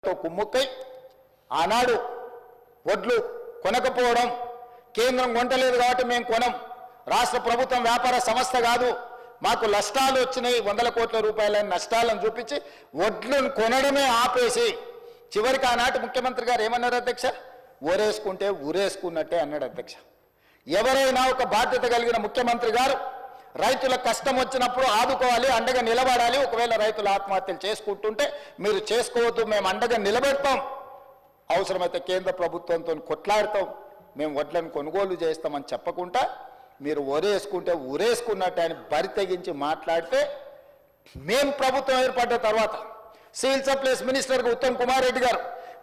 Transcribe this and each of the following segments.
కేంద్రంతో కుమ్ముక్కై ఆనాడు వడ్లు కొనకపోవడం, కేంద్రం కొంటలేదు కాబట్టి మేము కొనం, రాష్ట్ర ప్రభుత్వం వ్యాపార సంస్థ కాదు, మాకు నష్టాలు వచ్చినాయి, 100 కోట్ల రూపాయల నష్టాలను చూపించి వడ్లను కొనడమే ఆపేసి చివరికి ఆనాటి ముఖ్యమంత్రి గారు ఏమన్నారు అధ్యక్ష? ఊరేసుకుంటే ఊరేసుకున్నట్టే అన్నాడు అధ్యక్ష. ఎవరైనా ఒక బాధ్యత కలిగిన ముఖ్యమంత్రి గారు రైతుల కష్టం వచ్చినప్పుడు ఆదుకోవాలి, అండగా నిలబడాలి. ఒకవేళ రైతులు ఆత్మహత్యలు చేసుకుంటుంటే మీరు చేసుకోవద్దు, మేము అండగా నిలబెడతాం, అవసరమైతే కేంద్ర ప్రభుత్వంతో కొట్లాడతాం, మేము వడ్లను కొనుగోలు చేస్తామని చెప్పకుండా మీరు ఊరేసుకుంటే ఊరేసుకున్నట్టు అని బరి తెగించి మాట్లాడితే, మేము ప్రభుత్వం ఏర్పడ్డ తర్వాత సివిల్ సప్లైస్ మినిస్టర్గా ఉత్తమ్ కుమార్ రెడ్డి గారు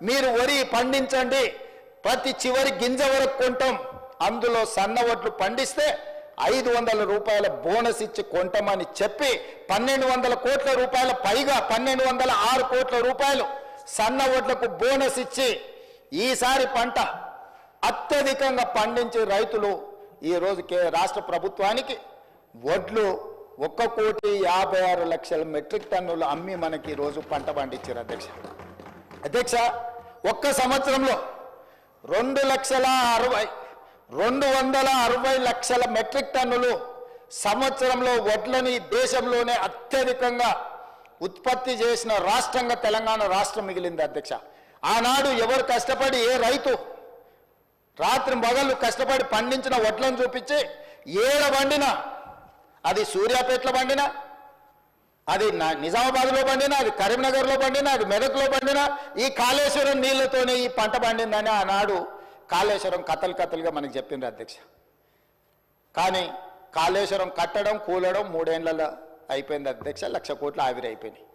మీరు వరి పండించండి, ప్రతి చివరి గింజ వరకు కొంటాం, అందులో సన్న వడ్లు పండిస్తే 500 రూపాయల బోనస్ ఇచ్చి కొంటామని చెప్పి 1200 కోట్ల రూపాయల పైగా 1206 కోట్ల రూపాయలు సన్న వడ్లకు బోనస్ ఇచ్చి ఈసారి పంట అత్యధికంగా పండించే రైతులు ఈరోజు రాష్ట్ర ప్రభుత్వానికి వడ్లు 1,56,00,000 మెట్రిక్ టన్నులు అమ్మి మనకి ఈరోజు పంట పండించారు అధ్యక్ష. అధ్యక్ష, ఒక్క సంవత్సరంలో 260 లక్షల మెట్రిక్ టన్నులు సంవత్సరంలో వడ్లని దేశంలోనే అత్యధికంగా ఉత్పత్తి చేసిన రాష్ట్రంగా తెలంగాణ రాష్ట్రం మిగిలింది అధ్యక్ష. ఆనాడు ఎవరు కష్టపడి ఏ రైతు రాత్రి పగళ్ళు కష్టపడి పండించిన వడ్లను చూపించి ఏడ పండినా, అది సూర్యాపేటలో పండినా, అది నిజామాబాద్లో పండినా, అది కరీంనగర్లో పండినా, అది మెదక్లో పండినా, ఈ కాళేశ్వరం నీళ్లతోనే ఈ పంట పండిందని ఆనాడు కాళేశ్వరం కథలుగా మనకు చెప్పిండ్రు అధ్యక్ష. కానీ కాళేశ్వరం కట్టడం కూలడం 3 ఏళ్లలో అయిపోయింది అధ్యక్ష. 1,00,000 కోట్లు ఆవిరైపోయినాయి.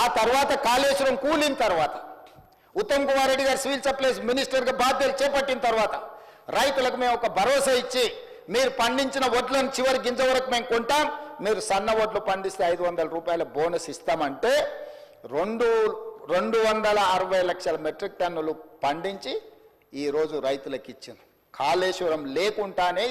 ఆ తర్వాత కాళేశ్వరం కూలిన తర్వాత ఉత్తమ్ కుమార్ రెడ్డి గారు సివిల్ సప్లైస్ మినిస్టర్గా బాధ్యతలు చేపట్టిన తర్వాత రైతులకు మేము ఒక భరోసా ఇచ్చి, మీరు పండించిన వడ్లను చివరి గింజ వరకు మేము కొంటాం, మీరు సన్న వడ్లు పండిస్తే 500 రూపాయల బోనస్ ఇస్తామంటే 260 లక్షల మెట్రిక్ టన్నులు పండించి ఈరోజు రైతులకు ఇచ్చింది. కాళేశ్వరం లేకుండానే